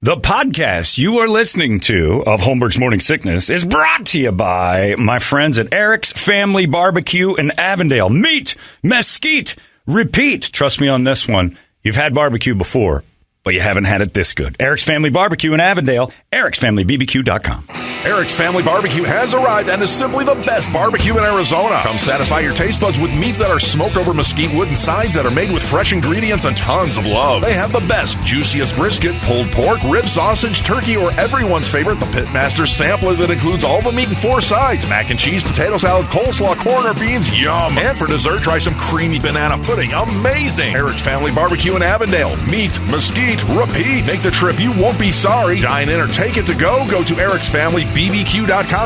The podcast you are listening to of Holmberg's Morning Sickness is brought to you by my friends at Eric's Family Barbecue in Avondale. Meet, mesquite, repeat. Trust me on this one. You've had barbecue before, but you haven't had it this good. Eric's Family Barbecue in Avondale, ericsfamilybbq.com. Eric's Family Barbecue has arrived and is simply the best barbecue in Arizona. Come satisfy your taste buds with meats that are smoked over mesquite wood and sides that are made with fresh ingredients and tons of love. They have the best, juiciest brisket, pulled pork, rib sausage, turkey, or everyone's favorite, the Pitmaster sampler that includes all the meat and 4 sides, mac and cheese, potato salad, coleslaw, corn, or beans, yum. And for dessert, try some creamy banana pudding, amazing. Eric's Family Barbecue in Avondale. Meat, mesquite, repeat. Make the trip, you won't be sorry. Dine in or take it to go. Go to ericsfamilybbq.com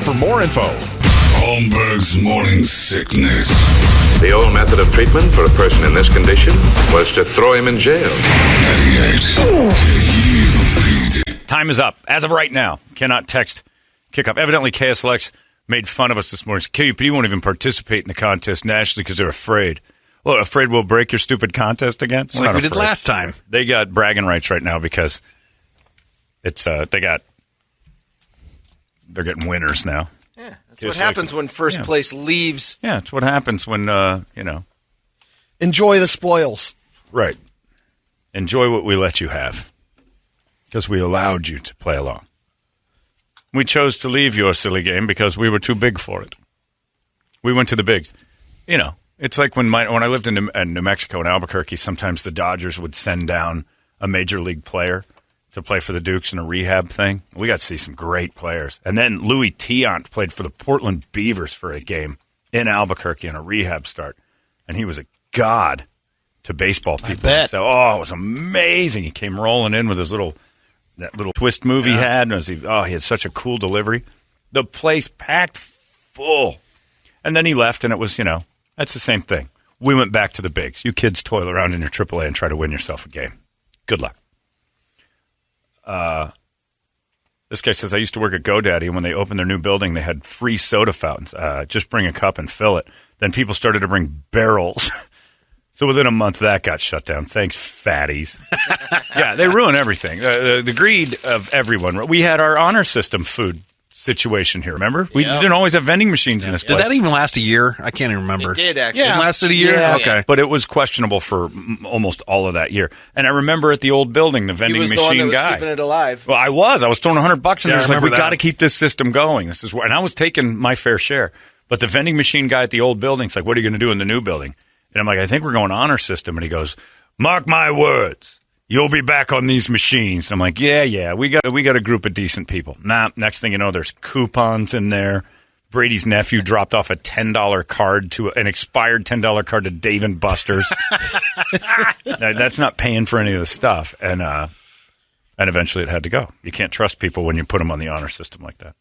for more info. Holmberg's Morning Sickness. The old method of treatment for a person in this condition was to throw him in jail. 98. Time is up. As of right now, cannot text kickoff. Evidently, KSLX made fun of us this morning. KUPD won't even participate in the contest nationally because they're afraid. Well, afraid we'll break your stupid contest again? It's like we did last time. They got bragging rights right now because it's they're getting winners now. Yeah, that's what happens when first place leaves. Yeah, it's what happens when, Enjoy the spoils. Right. Enjoy what we let you have because we allowed you to play along. We chose to leave your silly game because we were too big for it. We went to the bigs. You know, it's like when I lived in New Mexico, in Albuquerque, sometimes the Dodgers would send down a major league player to play for the Dukes in a rehab thing. We got to see some great players. And then Louis Tiant played for the Portland Beavers for a game in Albuquerque in a rehab start. And he was a god to baseball people. I bet. So, it was amazing. He came rolling in with his that little twist move he had. And he had such a cool delivery. The place packed full. And then he left, and it was, that's the same thing. We went back to the bigs. You kids toil around in your AAA and try to win yourself a game. Good luck. This guy says, I used to work at GoDaddy, and when they opened their new building, they had free soda fountains. Just bring a cup and fill it. Then people started to bring barrels. So within a month, that got shut down. Thanks, fatties. Yeah, they ruin everything. The greed of everyone. We had our honor system food situation here, remember? We didn't always have vending machines in this place. Did that even last a year? I can't even remember. It did, actually. It lasted a year? Yeah. Okay. But it was questionable for almost all of that year. And I remember at the old building, the vending machine guy. He was the one that was guy. keeping it alive. Well, I was throwing $100 in there. I was like, we got to keep this system going. And I was taking my fair share. But the vending machine guy at the old building's like, what are you going to do in the new building? And I'm like, I think we're going honor system. And he goes, mark my words. You'll be back on these machines. I'm like, yeah. We got a group of decent people. Next thing you know, there's coupons in there. Brady's nephew dropped off a $10 card an expired $10 card to Dave & Buster's. That's not paying for any of the stuff. And eventually it had to go. You can't trust people when you put them on the honor system like that.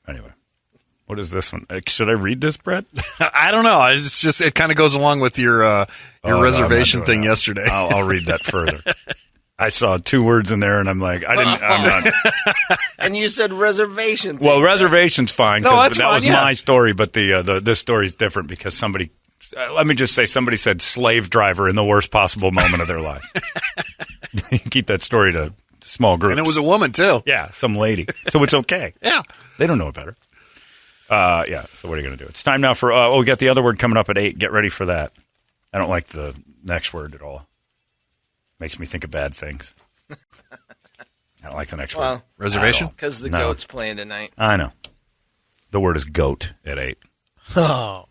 Anyway. What is this one? Should I read this, Brett? I don't know. It's just it kind of goes along with your reservation thing yesterday. I'll read that further. I saw 2 words in there, and I'm like, I'm not. And you said reservation. Well, reservation's fine. No, that's that fine, was my story, but this story's different because somebody. Let me just say, somebody said slave driver in the worst possible moment of their life. Keep that story to small groups. And it was a woman too. Yeah, some lady. So it's okay. Yeah, they don't know it better. So what are you going to do? It's time now for, we got the other word coming up at 8. Get ready for that. I don't like the next word at all. Makes me think of bad things. I don't like the next word. Reservation? Because the goat's playing tonight. I know. The word is goat at 8. Oh.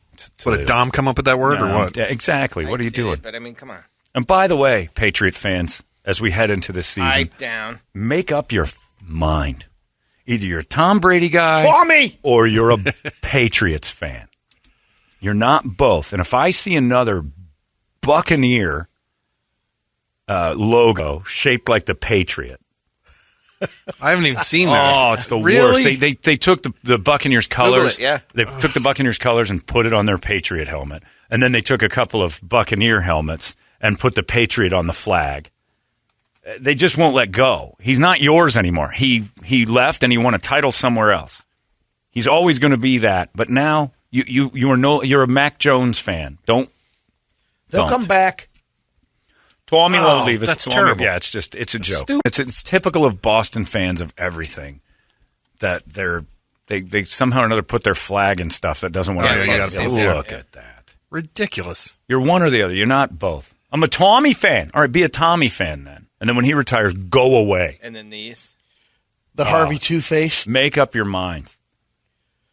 What, did Dom come up with that word or what? Exactly. What are you doing? But I mean, come on. And by the way, Patriot fans, as we head into this season, Pipe down. Make up your mind. Either you're a Tom Brady guy Tommy! Or you're a Patriots fan. You're not both. And if I see another Buccaneer logo shaped like the Patriot. I haven't even seen that. Oh, it's the worst. They took the Buccaneers colors. Yeah. They took the Buccaneers colors and put it on their Patriot helmet. And then they took a couple of Buccaneer helmets and put the Patriot on the flag. They just won't let go. He's not yours anymore. He left and he won a title somewhere else. He's always going to be that. But now you're a Mac Jones fan. They'll come back. Tommy won't leave us. That's Tommy, terrible. Yeah, it's a joke. It's typical of Boston fans of everything that they somehow or another put their flag and stuff that doesn't want to look at that. Ridiculous. You're one or the other. You're not both. I'm a Tommy fan. All right, be a Tommy fan then. And then when he retires, go away. And then these. The Harvey Two-Face. Make up your mind.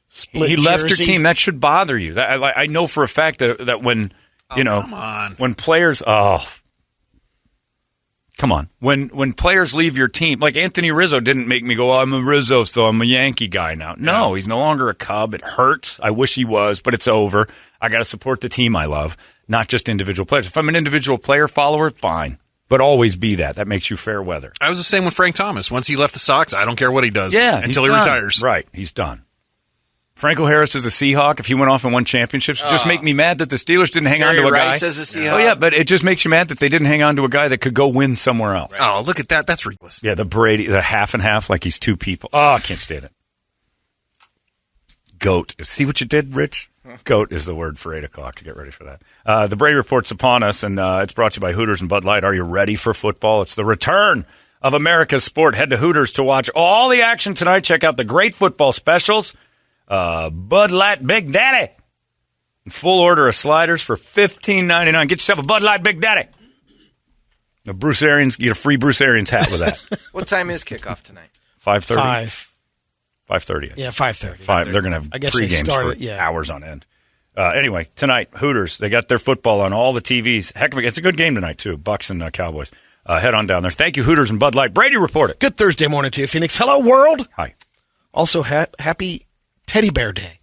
Split he left your jersey. team. That should bother you. I know for a fact that when, come on. when players, come on. When players leave your team, like Anthony Rizzo didn't make me go, I'm a Rizzo, so I'm a Yankee guy now. No, he's no longer a Cub. It hurts. I wish he was, but it's over. I got to support the team I love, not just individual players. If I'm an individual player follower, fine. But always be that. That makes you fair weather. I was the same with Frank Thomas. Once he left the Sox, I don't care what he does until he retires. Right, he's done. Franco Harris is a Seahawk. If he went off and won championships, it just make me mad that the Steelers didn't hang on to a Rice guy. as a Seahawk. Oh, yeah, but it just makes you mad that they didn't hang on to a guy that could go win somewhere else. Right. Oh, look at that. That's ridiculous. Yeah, the Brady, the half and half, like he's two people. Oh, I can't stand it. GOAT. See what you did, Rich? GOAT is the word for 8 o'clock to get ready for that. The Brady Report's upon us, and it's brought to you by Hooters and Bud Light. Are you ready for football? It's the return of America's sport. Head to Hooters to watch all the action tonight. Check out the great football specials. Bud Light Big Daddy. Full order of sliders for $15.99. Get yourself a Bud Light Big Daddy. Now, Bruce Arians, get a free Bruce Arians hat with that. What time is kickoff tonight? 5:30? 5:30. Yeah, 5:30. 5. They're going to have pre-games for hours on end. Anyway, tonight, Hooters, they got their football on all the TVs. Heck of it's a good game tonight, too. Bucks and Cowboys. Head on down there. Thank you, Hooters and Bud Light. Brady, report it. Good Thursday morning to you, Phoenix. Hello, world. Hi. Also, happy Teddy Bear Day.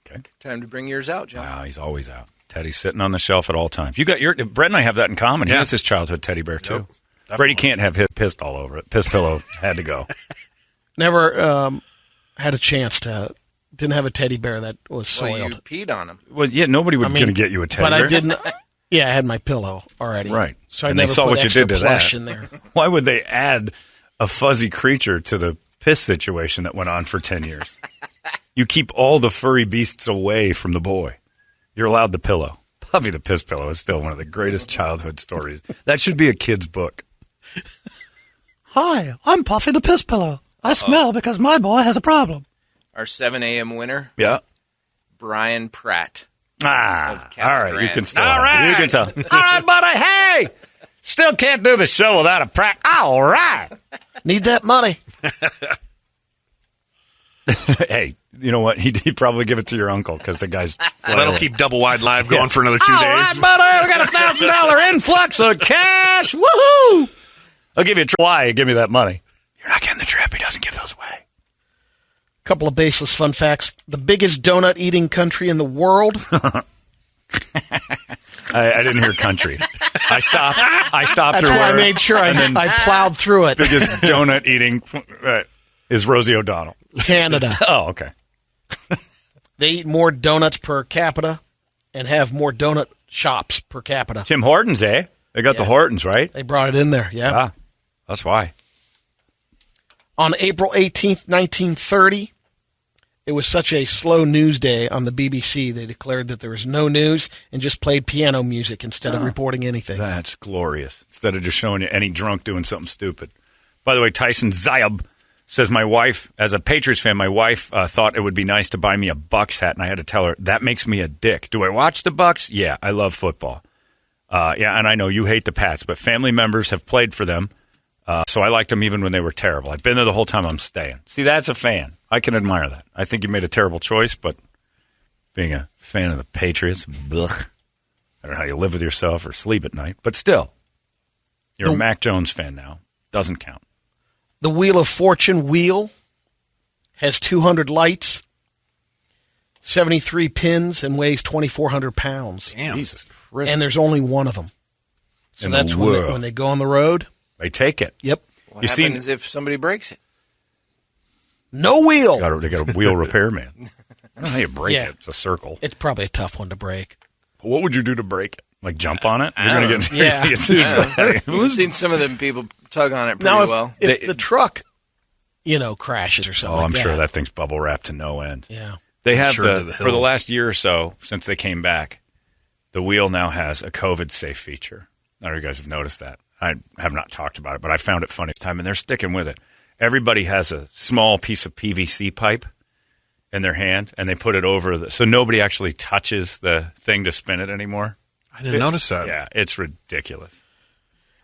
Okay. Time to bring yours out, John. Wow, he's always out. Teddy's sitting on the shelf at all times. You got Brett and I have that in common. He has his childhood teddy bear, too. Yep, Brady can't have his pissed all over it. Piss pillow had to go. Never had a chance to. Didn't have a teddy bear that was soiled. Well, you peed on him. Well, yeah, nobody was going to get you a teddy bear. But I didn't. Yeah, I had my pillow already. Right. So I and never they saw put what you extra did to plush that. in there. Why would they add a fuzzy creature to the piss situation that went on for 10 years? You keep all the furry beasts away from the boy. You're allowed the pillow. Puffy the Piss Pillow is still one of the greatest childhood stories. That should be a kid's book. Hi, I'm Puffy the Piss Pillow. I smell because my boy has a problem. Our 7 a.m. winner, Yeah. Brian Pratt. All right, you can still. All right. You can tell. All right, buddy. Hey, still can't do the show without a prac. All right. Need that money. Hey, you know what? He'd probably give it to your uncle because the guy's. That'll keep Double Wide Live going for another 2 days. All right, buddy. We got $1,000 influx of cash. Woohoo! I'll give you a try. Give me that money. You're not getting the trip. He doesn't give those away. Couple of baseless fun facts. The biggest donut eating country in the world. I didn't hear country. I stopped. That's why I made sure I plowed through it. Biggest donut eating is Rosie O'Donnell. Canada. Oh, okay. They eat more donuts per capita and have more donut shops per capita. Tim Hortons, eh? They got the Hortons, right? They brought it in there, yeah. Ah, that's why. On April 18th, 1930, it was such a slow news day on the BBC, they declared that there was no news and just played piano music instead of reporting anything. That's glorious. Instead of just showing you any drunk doing something stupid. By the way, Tyson Zayab says, my wife, as a Patriots fan, my wife thought it would be nice to buy me a Bucks hat, and I had to tell her, that makes me a dick. Do I watch the Bucks? Yeah, I love football. Yeah, and I know you hate the Pats, but family members have played for them, so I liked them even when they were terrible. I've been there the whole time. I'm staying. See, that's a fan. I can admire that. I think you made a terrible choice, but being a fan of the Patriots, blech. I don't know how you live with yourself or sleep at night, but still, you're a Mac Jones fan now. Doesn't count. The Wheel of Fortune wheel has 200 lights, 73 pins, and weighs 2,400 pounds. Damn. Jesus Christ. And there's only one of them. So that's when they go on the road. They take it. Yep. What happens if somebody breaks it? No wheel. They got a wheel repairman. I don't know how you break it. It's a circle. It's probably a tough one to break. What would you do to break it? Like jump on it? You're going to get... Yeah. We've seen some of them people tug on it pretty now, well. If the truck, crashes or something I'm sure that thing's bubble wrapped to no end. Yeah. They have, for the last year or so, since they came back, the wheel now has a COVID-safe feature. I don't know if you guys have noticed that. I have not talked about it, but I found it funny this time, and they're sticking with it. Everybody has a small piece of PVC pipe in their hand, and they put it over so nobody actually touches the thing to spin it anymore. I didn't notice that. Yeah, it's ridiculous.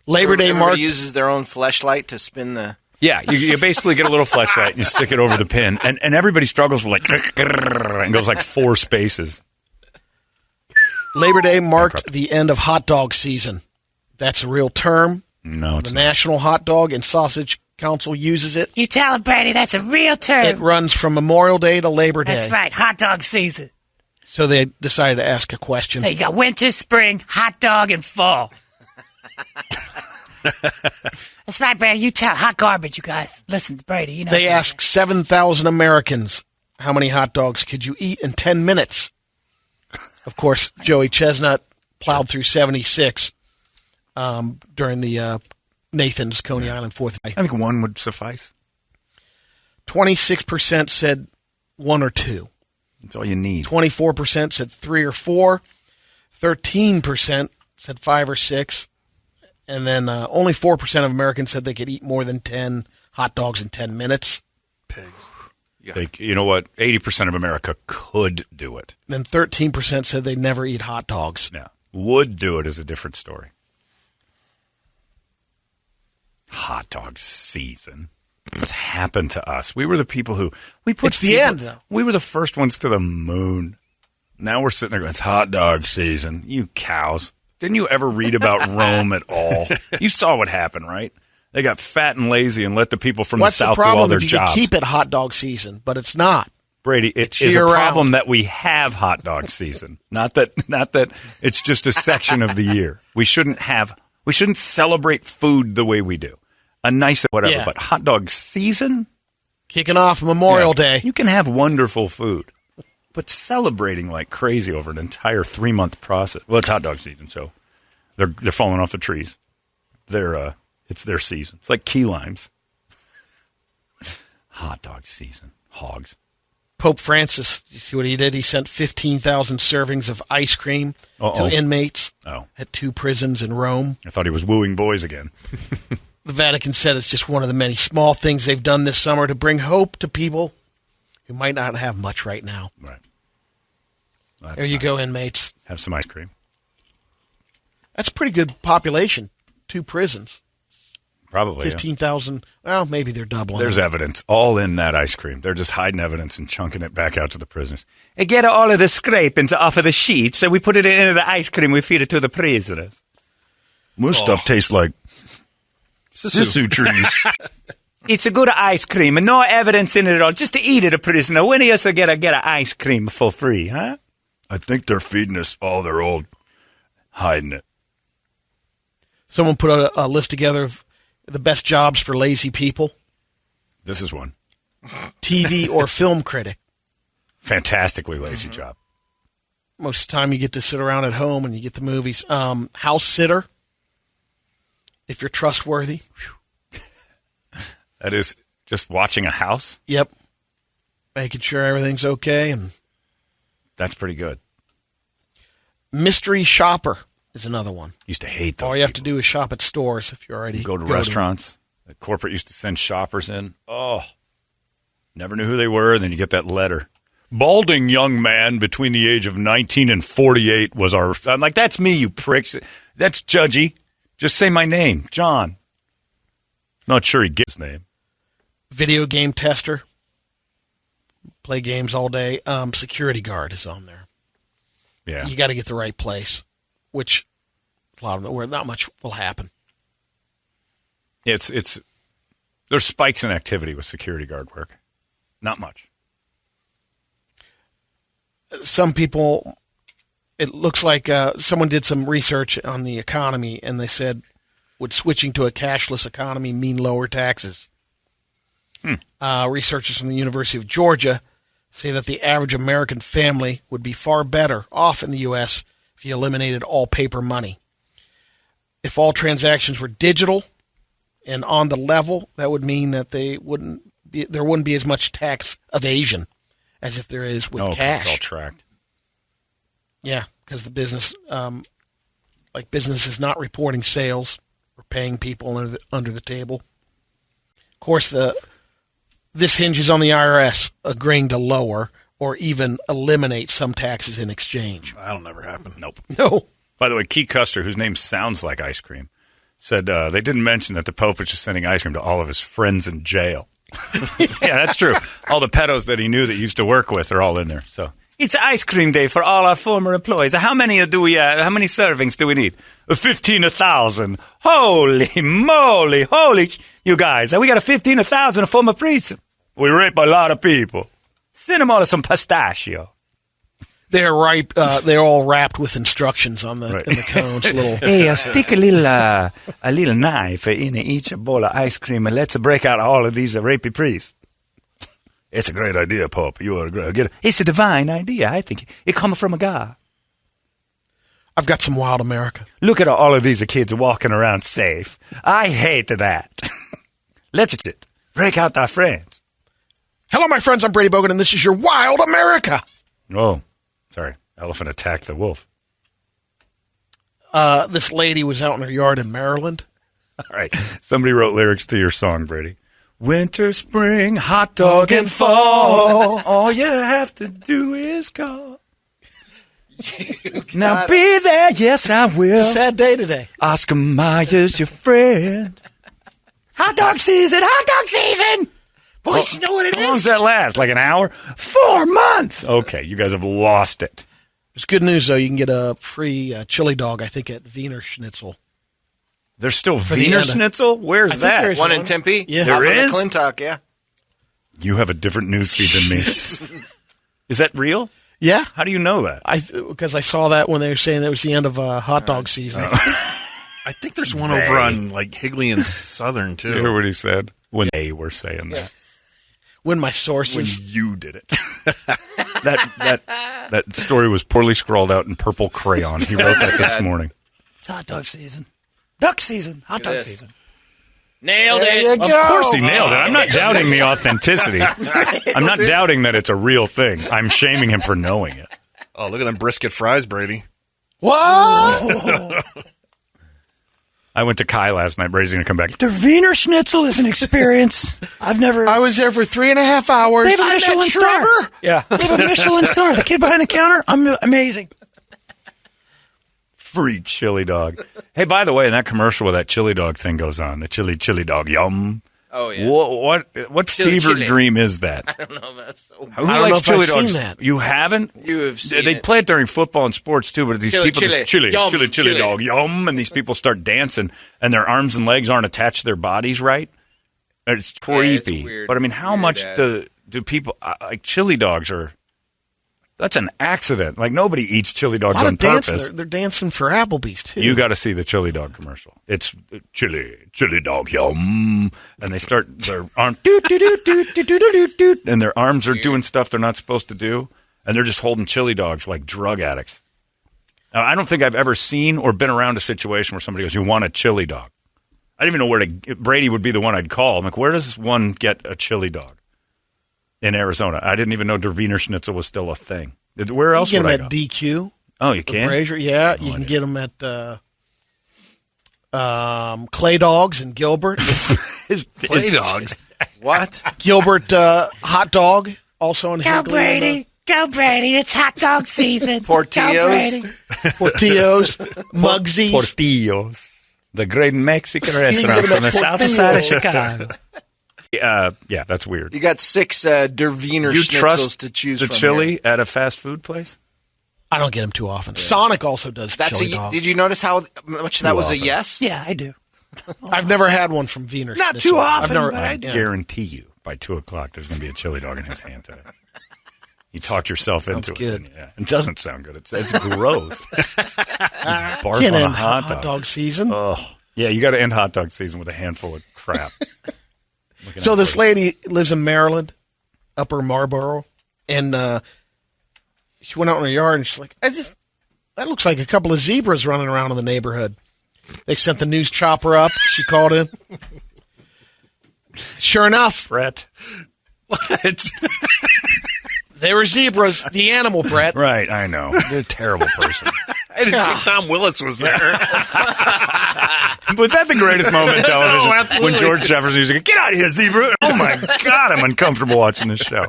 Labor Day Everybody marked. uses their own fleshlight to spin the. Yeah, you basically get a little flashlight and you stick it over the pin, and everybody struggles with and goes like 4 spaces. Labor Day marked the end of hot dog season. That's a real term. No, it's the not. National Hot Dog and Sausage Council uses it. You tell him, Brady, that's a real term. It runs from Memorial Day to Labor Day. That's right, hot dog season. So they decided to ask a question. So you got winter, spring, hot dog, and fall. That's right, Brady. You tell hot garbage, you guys. Listen to Brady. You know. They asked 7,000 Americans, how many hot dogs could you eat in 10 minutes? Of course, Joey Chestnut plowed through 76 during the Nathan's Coney Island 4th. I think 1 would suffice. 26% said 1 or 2. That's all you need. 24% said 3 or 4. 13% said 5 or 6. And then only 4% of Americans said they could eat more than 10 hot dogs in 10 minutes. Pigs. You know what? 80% of America could do it. Then 13% said they'd never eat hot dogs. Yeah. Would do it is a different story. Hot dog season. What's happened to us? We were the people who we put. It's the end, though. We were the first ones to the moon. Now we're sitting there going, "It's hot dog season." You cows! Didn't you ever read about Rome at all? You saw what happened, right? They got fat and lazy and let the people from What's the south the problem do all their if you jobs. could keep it hot dog season, but it's not. Brady, it It's is a year-round. problem that we have hot dog season. Not that it's just a section of the year. We shouldn't celebrate food the way we do. A nice whatever, Yeah. but hot dog season? Kicking off Memorial Day. You can have wonderful food, but celebrating like crazy over an entire 3-month process. Well, it's hot dog season, so they're falling off the trees. It's their season. It's like key limes. Hot dog season. Hogs. Pope Francis, you see what he did? He sent 15,000 servings of ice cream to inmates at 2 prisons in Rome. I thought he was wooing boys again. The Vatican said it's just one of the many small things they've done this summer to bring hope to people who might not have much right now. Right. There you go, inmates. Have some ice cream. That's a pretty good population. 2 prisons. Probably. 15,000. Well, maybe they're doubling. There's evidence all in that ice cream. They're just hiding evidence and chunking it back out to the prisoners. And get all of the scrapings off of the sheets, so we put it into the ice cream. We feed it to the prisoners. Most stuff tastes like sisu trees. It's a good ice cream, and no evidence in it at all. Just to eat it, a prisoner. When do you get an ice cream for free, huh? I think they're feeding us all their old hiding it. Someone put a list together of the best jobs for lazy people. This is one. TV or film critic. Fantastically lazy job. Most of the time you get to sit around at home and you get the movies. House sitter, if you're trustworthy. That is just watching a house? Yep. Making sure everything's okay. And that's pretty good. Mystery shopper is another one. Used to hate those. All you have to do is shop at stores if you already go to restaurants. The corporate used to send shoppers in. Oh, never knew who they were. And then you get that letter. Balding young man between the age of 19 and 48 was our... I'm like, that's me, you pricks. That's judgy. Just say my name, John. Not sure he gets his name. Video game tester. Play games all day. Security guard is on there. Yeah. You got to get the right place, which a lot of them, where not much will happen. It's there's spikes in activity with security guard work. Not much. Some people, it looks like someone did some research on the economy, and they said, would switching to a cashless economy mean lower taxes? Researchers from the University of Georgia say that the average American family would be far better off in the U.S. if you eliminated all paper money. If all transactions were digital and on the level, that would mean that there wouldn't be as much tax evasion as if there is with cash. It's all tracked. Yeah, because the business like businesses not reporting sales or paying people under the table. Of course, this hinges on the IRS agreeing to lower or even eliminate some taxes in exchange. That'll never happen. Nope. No. By the way, Keith Custer, whose name sounds like ice cream, said they didn't mention that the Pope was just sending ice cream to all of his friends in jail. Yeah, that's true. All the pedos that he knew that he used to work with are all in there. So it's ice cream day for all our former employees. How many do we? How many servings do we need? 1,000. Holy moly! You guys, we got 1,000 former priests. We rape a lot of people. Send them all some pistachio. They're ripe. They're all wrapped with instructions on the in the cones. Hey, stick a little knife in each bowl of ice cream, and let's break out all of these rapey priests. It's a great idea, Pope. You are great. It's a divine idea. I think it comes from a God. I've got some wild America. Look at all of these kids walking around safe. I hate that. Let's break out our friends. Hello, my friends. I'm Brady Bogan, and this is your Wild America. Oh. Sorry, elephant attacked the wolf. This lady was out in her yard in Maryland. All right. Somebody wrote lyrics to your song, Brady. Winter, spring, hot dog, and fall. All you have to do is call. Now be there. Yes, I will. It's a sad day today. Oscar Mayer's your friend. Hot dog season. Hot dog season. Boys, you know what it is? How long does that last? Like an hour? 4 months. Okay, you guys have lost it. There's good news, though. You can get a free chili dog, I think, at Wiener Schnitzel. There's still Wiener Schnitzel? Where's that? One in Tempe? Yeah. There is? McClintock, yeah. You have a different news feed than me. Is that real? Yeah. How do you know that? Because I saw that when they were saying it was the end of hot dog season. I think there's one over on like Higley and Southern, too. You hear what he said? When they were saying that. When my sources. When you did it. that story was poorly scrawled out in purple crayon. He wrote that this morning. It's hot dog season. Duck season. Hot dog season. Nailed There it. you go. Of course he nailed it. I'm not doubting the authenticity. I'm not doubting that it's a real thing. I'm shaming him for knowing it. Oh, look at them brisket fries, Brady. What? I went to Kai last night. Brady's going to come back. The Wiener Schnitzel is an experience. I was there for 3.5 hours. They have a Michelin star. Yeah. They have a Michelin star. The kid behind the counter, amazing. Free chili dog. Hey, by the way, in that commercial where that chili dog thing goes on, the chili dog, yum. Oh, yeah. What Chili, fever chili. dream is that? I don't know. That's so Who I don't likes know if chili I've dogs? seen that. You haven't? You have seen They it. play it during football and sports too, but these Chili, people chili, yum, chili chili. dog, yum, and these people start dancing, and their arms and legs aren't attached to their bodies right. It's creepy. it's weird. But I mean, how Weird, much Dad. do people like chili dogs are? That's an accident. Like nobody eats chili dogs A lot on of dancing. purpose. They're dancing for Applebee's, too. You got to see the chili dog commercial. It's chili dog, yum, and they start their arm, and their arms are doing stuff they're not supposed to do, and they're just holding chili dogs like drug addicts. Now, I don't think I've ever seen or been around a situation where somebody goes, "You want a chili dog?" I didn't even know where to. Brady would be the one I'd call. I'm like, where does one get a chili dog in Arizona? I didn't even know Der Wiener Schnitzel was still a thing. Where else you would get I them go? at DQ. Oh, you can? Brazier, yeah. You can get them at Clay Dogs in Gilbert. Play dogs. What? Gilbert Hot Dog, also in Go Higley. Brady. Go Brady. It's hot dog season. Portillo's. Go Brady. Portillo's, Mugsy's. Portillos, the great Mexican restaurant get from them the at south Portillo. side of Chicago. Yeah, that's weird. You got 6 Der Wiener You Schnitzels trust to choose the from chili here. at a fast food place? I don't get them too often. Sonic also does That's chili dog. Did you notice how much that was often. a yes? Yeah, I do. I've never had one from Wiener. Not Schnitzel. too often, I've never, but I yeah. Guarantee you, by 2 o'clock, there's going to be a chili dog in his hand today. You talked yourself into it. good. didn't you? Yeah. It doesn't sound good. It's gross. It's barf Can't on a end hot dog. season. Oh, yeah, you got to end hot dog season with a handful of crap. So this lady lives in Maryland, Upper Marlboro, and she went out in her yard and she's like, that looks like a couple of zebras running around in the neighborhood. They sent the news chopper up. She called in. Sure enough, Brett. What? they were zebras. The animal, Brett. Right, I know. You're a terrible person. I didn't think Tom Willis was there. Was that the greatest moment in television? Oh, absolutely. When George Jefferson used to go, get out of here, zebra. Oh, my God, I'm uncomfortable watching this show.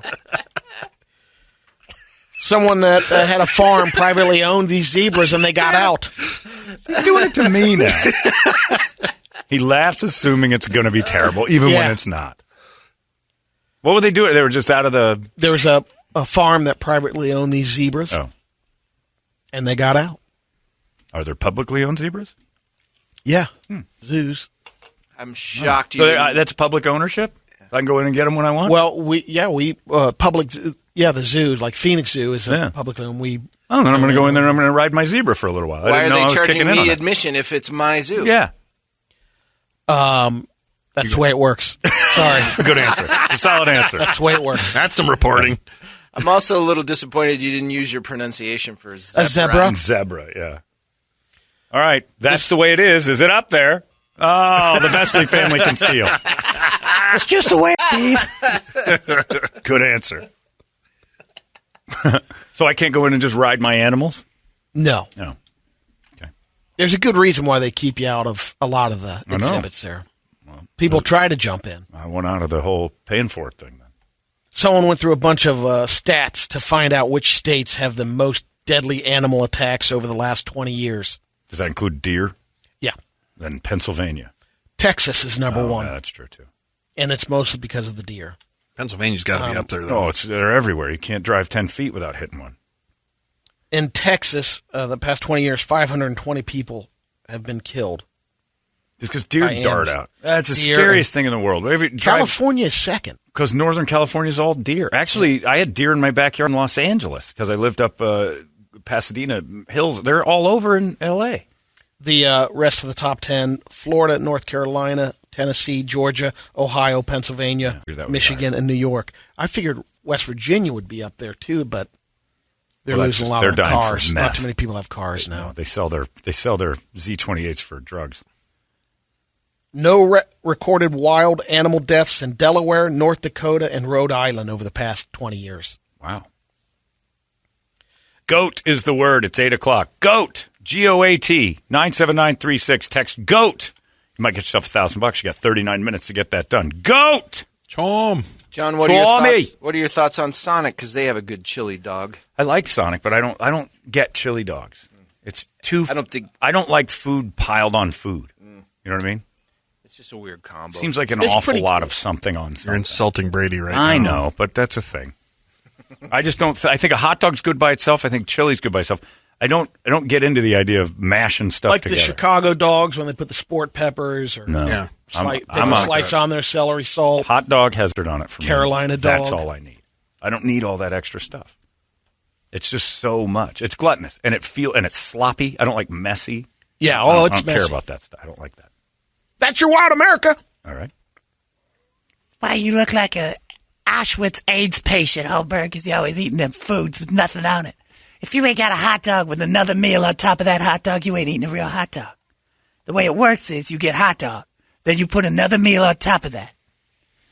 Someone that had a farm privately owned these zebras, and they got out. He's doing it to me now. He laughs, assuming it's going to be terrible, even when it's not. What were they doing? They were just out of the... There was a farm that privately owned these zebras, and they got out. Are there publicly owned zebras? Yeah, zoos. I'm shocked. So that's public ownership? I can go in and get them when I want? Well, the zoos, like Phoenix Zoo is a publicly owned. Then I'm going to go in there and I'm going to ride my zebra for a little while. Why are they charging me admission if it's my zoo? Yeah. That's the way it works. Sorry. Good answer. It's a solid answer. That's the way it works. That's some reporting. I'm also a little disappointed you didn't use your pronunciation for zebra. A zebra? Zebra, yeah. All right. That's the way it is. Is it up there? Oh, the Vesely family can steal. It's just the way, Steve. Good answer. So I can't go in and just ride my animals? No. No. Okay. There's a good reason why they keep you out of a lot of the exhibits there. Well, people try to jump in. I went out of the whole paying for it thing then. Someone went through a bunch of stats to find out which states have the most deadly animal attacks over the last 20 years. Does that include deer? Yeah. Then Pennsylvania. Texas is number one. Yeah, that's true, too. And it's mostly because of the deer. Pennsylvania's got to be up there, though. Oh, they're everywhere. You can't drive 10 feet without hitting one. In Texas, the past 20 years, 520 people have been killed. It's because deer dart out. That's the scariest thing in the world. California is second. Because Northern California is all deer. Actually, I had deer in my backyard in Los Angeles because I lived up Pasadena Hills. They're all over in L.A. The rest of the top 10, Florida, North Carolina, Tennessee, Georgia, Ohio, Pennsylvania, Michigan, and New York. I figured West Virginia would be up there, too, but they're losing a lot of cars. Not too many people have cars now. No, they sell their Z28s for drugs. No recorded wild animal deaths in Delaware, North Dakota, and Rhode Island over the past 20 years. Wow. GOAT is the word. It's 8 o'clock. GOAT. GOAT. 97936. Text GOAT. You might get yourself $1,000. You got 39 minutes to get that done. GOAT. Chom. John, what are your thoughts on Sonic? Because they have a good chili dog. I like Sonic, but I don't get chili dogs. It's too. I don't like food piled on food. You know what I mean? It's just a weird combo. Seems like an awful lot of something on something. You're insulting Brady right now. I know, but that's a thing. I just don't. I think a hot dog's good by itself. I think chili's good by itself. I don't get into the idea of mashing stuff like together. Like the Chicago dogs when they put the sport peppers or slice on their celery salt. Hot dog has it on it for Carolina me. dog. That's all I need. I don't need all that extra stuff. It's just so much. It's gluttonous and it's sloppy. I don't like messy. Yeah, I don't care about that stuff. I don't like that. That's your wild America. All right. Why, you look like a Auschwitz AIDS patient, Holmberg, because you're always eating them foods with nothing on it. If you ain't got a hot dog with another meal on top of that hot dog, you ain't eating a real hot dog. The way it works is you get hot dog, then you put another meal on top of that.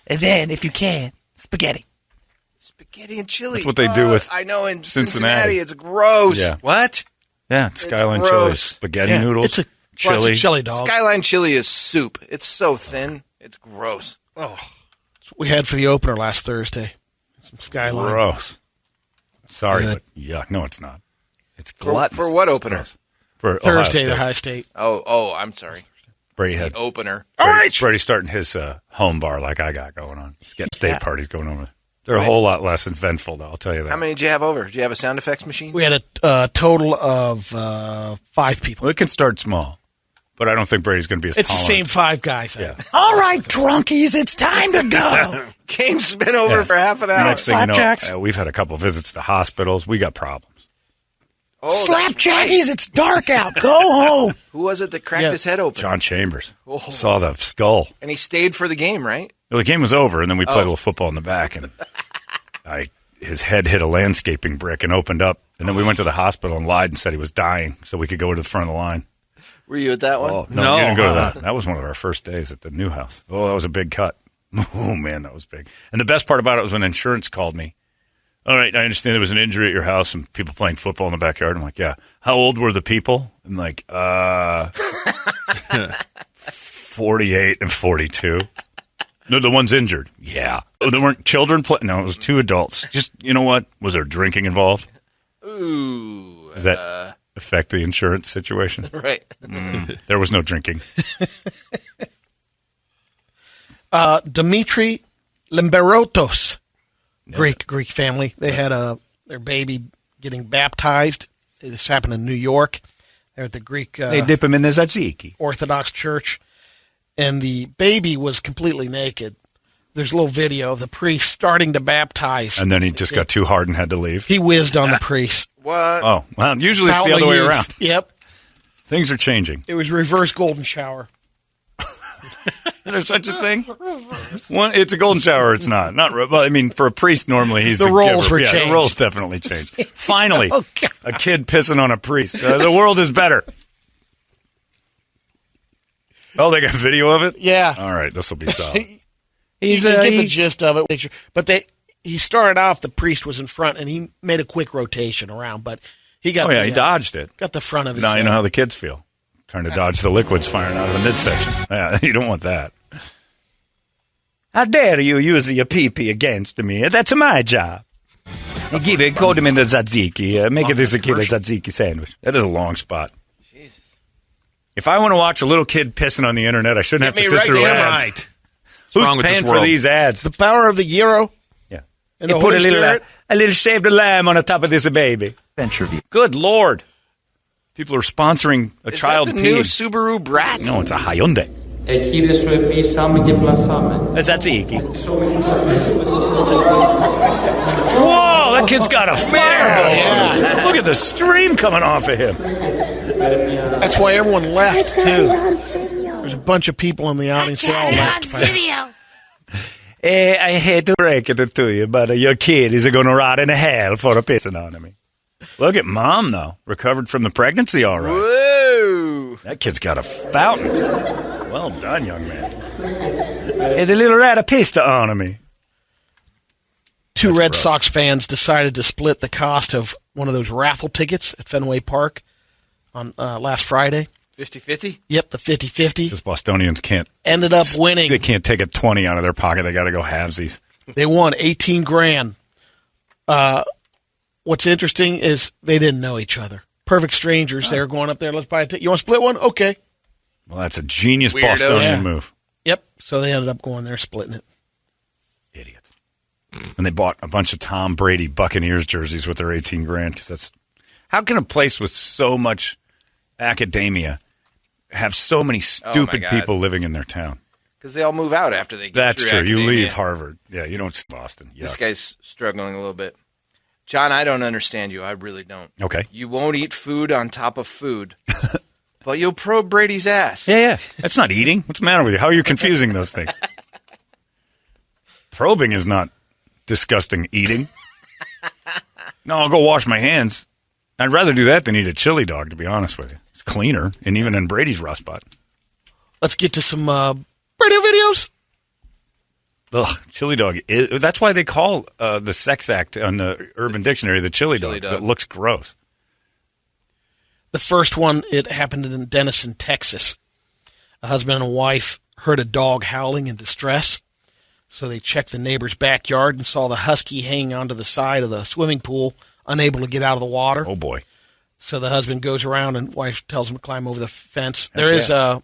And then, if you can, spaghetti. Spaghetti and chili. That's what they do with I know in Cincinnati. It's gross. Yeah. What? Yeah, it's Skyline chili. Spaghetti noodles. It's a chili dog. Skyline chili is soup. It's so thin. It's gross. Oh, that's what we had for the opener last Thursday. Some Skyline. Gross. Sorry, but no, it's not. It's gluttonous. For what opener? For Thursday, the High State. Oh, I'm sorry. Brady had the opener. All right. Brady's starting his home bar like I got going on. He's getting state parties going on. They're a whole lot less eventful, though, I'll tell you that. How many did you have over? Did you have a sound effects machine? We had a total of 5 people. Well, it can start small, but I don't think Brady's going to be as It's tolerant. the same 5 guys. Yeah. All right, drunkies, it's time to go. Game's been over for half an hour. Next thing you know, we've had a couple visits to hospitals. We got problems. Oh, Slapjackies, it's dark out. Go home. Who was it that cracked his head open? John Chambers. Saw the skull. And he stayed for the game, right? Well, the game was over, and then we played a little football in the back, and his head hit a landscaping brick and opened up. And then we went to the hospital and lied and said he was dying so we could go to the front of the line. Were you at that one? Oh, no, you didn't go to that. That was one of our first days at the new house. Oh, that was a big cut. Oh, man, that was big. And the best part about it was when insurance called me all right, I understand there was an injury at your house and people playing football in the backyard. I'm like, yeah. How old were the people? I'm like, 48 and 42. No, the one's injured. Yeah. Oh, there weren't children playing? No, it was 2 adults. Just, you know what? Was there drinking involved? Ooh. Does that affect the insurance situation? Right. There was no drinking. Dimitri Limberotos, Greek family. They had their baby getting baptized. This happened in New York. They're at the Greek they dip him in the tzatziki. Orthodox Church. And the baby was completely naked. There's a little video of the priest starting to baptize. And then he just got too hard and had to leave. He whizzed on the priest. What? Oh, well, usually it's the other way around. Yep. Things are changing. It was reverse golden shower. Is there such a thing? One, it's a golden shower. It's not. Well, I mean, for a priest, normally he's the roles giver. were changed. The roles definitely changed. Finally, Oh, a kid pissing on a priest. The world is better. Oh, they got video of it? Yeah. All right, this will be solid. You can get the gist of it. But he started off, the priest was in front, and he made a quick rotation around, but he got he dodged it. Got the front of his Now you know how the kids feel. Trying to dodge the liquids firing out of the midsection. Yeah, you don't want that. How dare you use your pee-pee against me? That's my job. Coat him in the tzatziki. Make this a kid a tzatziki sandwich. That is a long spot. Jesus. If I want to watch a little kid pissing on the internet, I shouldn't have to sit through ads. Right. Who's paying for these ads? The power of the euro. Yeah. And you the put Holy Spirit. a little shaved lamb on the top of this baby. Good Lord. People are sponsoring a child Is that the pee. new Subaru Brat? No, it's a Hyundai. Tzatziki. Whoa, that kid's got a fireball. Yeah. Look at the stream coming off of him. That's why everyone left, too. There's a bunch of people in the audience. They all left. I hate to break it to you, but your kid is going to rot in hell for pissing on me. Look at Mom, though. Recovered from the pregnancy all right. Whoa. That kid's got a fountain. Well done, young man. Hey, the little rat pissed on me. Two Red Sox fans decided to split the cost of one of those raffle tickets at Fenway Park on last Friday. 50-50? Yep, the 50-50. Because Bostonians can't. Ended up winning. They can't take a 20 out of their pocket. They got to go halvesies. They won $18,000. What's interesting is they didn't know each other. Perfect strangers. They were going up there. Let's buy a ticket. You want to split one? Okay. Well, that's a genius Weirdos. Bostonian move. Yep. So they ended up going there, splitting it. Idiots. And they bought a bunch of Tom Brady Buccaneers jerseys with their $18,000. Because that's how can a place with so much academia have so many stupid people living in their town? Because they all move out after they get That's through true. academia. You leave Harvard. Yeah, you don't Boston. This Yuck. guy's struggling a little bit. John, I don't understand you. I really don't. Okay. You won't eat food on top of food, but you'll probe Brady's ass. Yeah. That's not eating. What's the matter with you? How are you confusing those things? Probing is not disgusting eating. No, I'll go wash my hands. I'd rather do that than eat a chili dog, to be honest with you. It's cleaner, and even in Brady's raw spot. Let's get to some radio videos. Ugh, chili dog. That's why they call the sex act on the Urban Dictionary the chili dog, 'cause it looks gross. The first one, it happened in Denison, Texas. A husband and wife heard a dog howling in distress, so they checked the neighbor's backyard and saw the husky hanging onto the side of the swimming pool, unable to get out of the water. Oh, boy. So the husband goes around and wife tells him to climb over the fence. There is an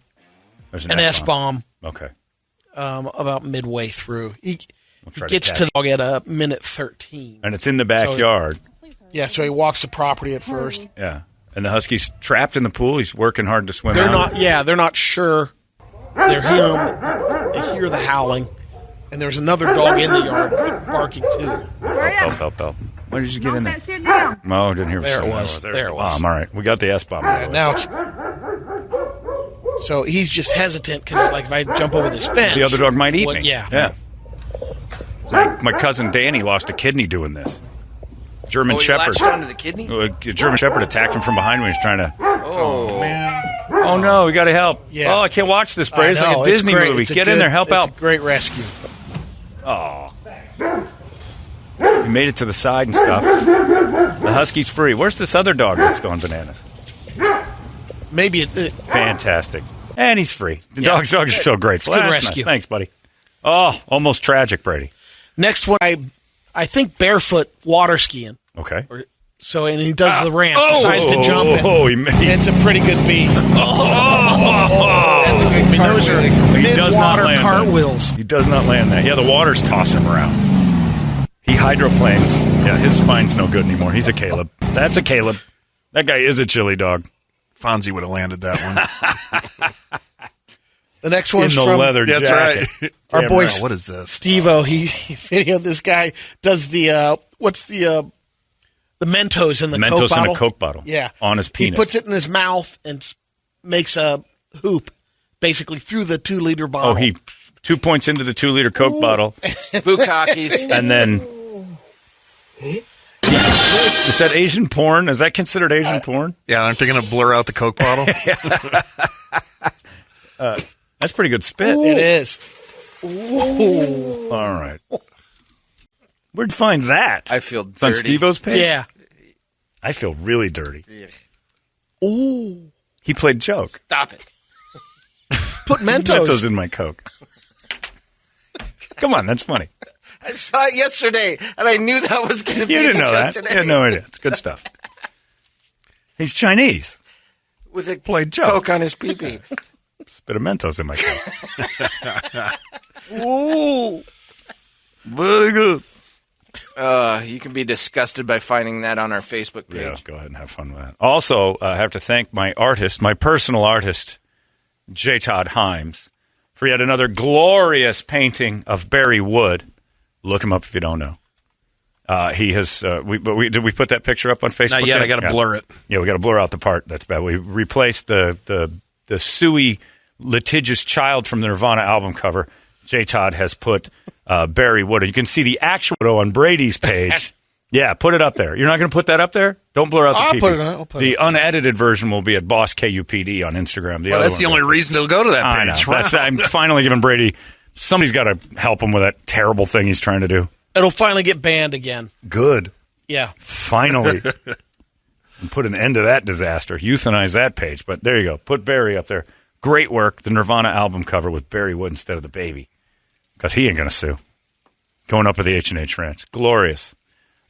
S-bomb. Okay. About midway through. He try to gets catch to the dog at minute 13. And it's in the backyard. So he walks the property at first. Yeah. And the husky's trapped in the pool. He's working hard to swim They're out. they're not sure. They hear the howling. And there's another dog in the yard barking too. Help. Why did you get in there? No, I didn't hear. There it was. There it was. All right. We got the S-bomb. Now it's... So he's just hesitant because, like, if I jump over this fence... The other dog might eat me. Yeah. My cousin Danny lost a kidney doing this. German Shepherd. Latched onto the kidney? A German Shepherd attacked him from behind when he was trying to... Oh, man. Oh, no, we got to help. Yeah. Oh, I can't watch this, Brady. It's like a Disney movie. Get in there. Help out. It's a great rescue. Oh. He made it to the side and stuff. The husky's free. Where's this other dog that's going bananas? Maybe Fantastic. And he's free. The dogs are so grateful. Good That's rescue. Nice. Thanks, buddy. Oh, almost tragic, Brady. Next one, I think barefoot water skiing. Okay. So, and he does the ramp, decides to jump it. It's a pretty good beat. That's a good those are mid-water cartwheels. He does not land that. Yeah, the water's tossing him around. He hydroplanes. Yeah, his spine's no good anymore. He's a Caleb. That's a Caleb. That guy is a chili dog. Fonzie would have landed that one. The next one's in the from leather jacket. That's right. Our boy, what is this? Steve-O. He videoed this guy does the what's the Mentos in the Coke bottle. Mentos in a Coke bottle. Yeah, on his penis. He puts it in his mouth and makes a hoop, basically through the 2-liter bottle. Oh, he 2 points into the 2-liter Coke bottle. Bukkakis. And then... Is that Asian porn? Is that considered Asian porn? Yeah, aren't they going to blur out the Coke bottle? That's pretty good spit. Ooh. It is. Ooh. All right. Where'd you find that? I feel it's on dirty. Steve-O's page? Yeah. I feel really dirty. Ooh. He played joke. Stop it. Put Mentos in my Coke. Come on, that's funny. I saw it yesterday, and I knew that was going to be You didn't know that. today. You had no idea. It's good stuff. He's Chinese. With a Played joke. Coke on his pee-pee. Bit of Mentos in my Coke. Ooh. Very good. You can be disgusted by finding that on our Facebook page. Yeah, go ahead and have fun with that. Also, I have to thank my artist, my personal artist, J. Todd Himes, for yet another glorious painting of Barry Wood. Look him up if you don't know. He has. Did we put that picture up on Facebook? Not yet. I got to blur it. Yeah, we got to blur out the part that's bad. We replaced the suey litigious child from the Nirvana album cover. J. Todd has put Barry Wood. You can see the actual photo on Brady's page. Yeah, put it up there. You're not going to put that up there? Don't blur out the I'll put it on. The unedited version will be at Boss KUPD on Instagram. That's the only reason to go to that page. I know. I'm finally giving Brady. Somebody's got to help him with that terrible thing he's trying to do. It'll finally get banned again. Good. Yeah. Finally. And put an end to that disaster. Euthanize that page. But there you go. Put Barry up there. Great work. The Nirvana album cover with Barry Wood instead of the baby. Because he ain't going to sue. Going up at the H&H Ranch. Glorious.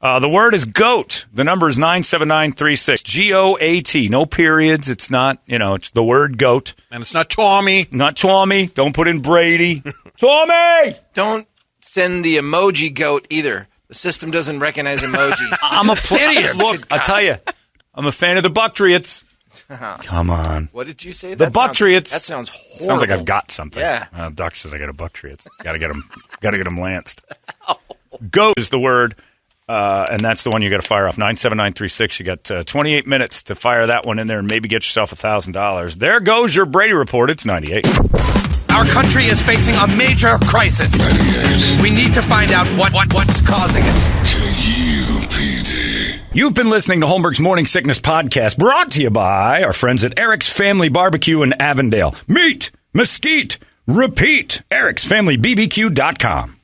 The word is GOAT. The number is 97936. GOAT. No periods. It's not, it's the word GOAT. And it's not Tommy. Not Tommy. Don't put in Brady. Tommy! Don't send the emoji goat either. The system doesn't recognize emojis. I'm a idiot. Look, I'll tell you. I'm a fan of the Bucktriots. Come on. What did you say? The Bucktriots. That sounds horrible. Sounds like I've got something. Yeah. Doc says I got a Bucktriots. Got to get them lanced. Go is the word, and that's the one you got to fire off. 97936. You got 28 minutes to fire that one in there and maybe get yourself $1,000. There goes your Brady Report. It's 98. Our country is facing a major crisis. 98. We need to find out what's causing it. KUPD. You've been listening to Holmberg's Morning Sickness Podcast, brought to you by our friends at Eric's Family Barbecue in Avondale. Meet, mesquite, repeat. Eric'sFamilyBBQ.com.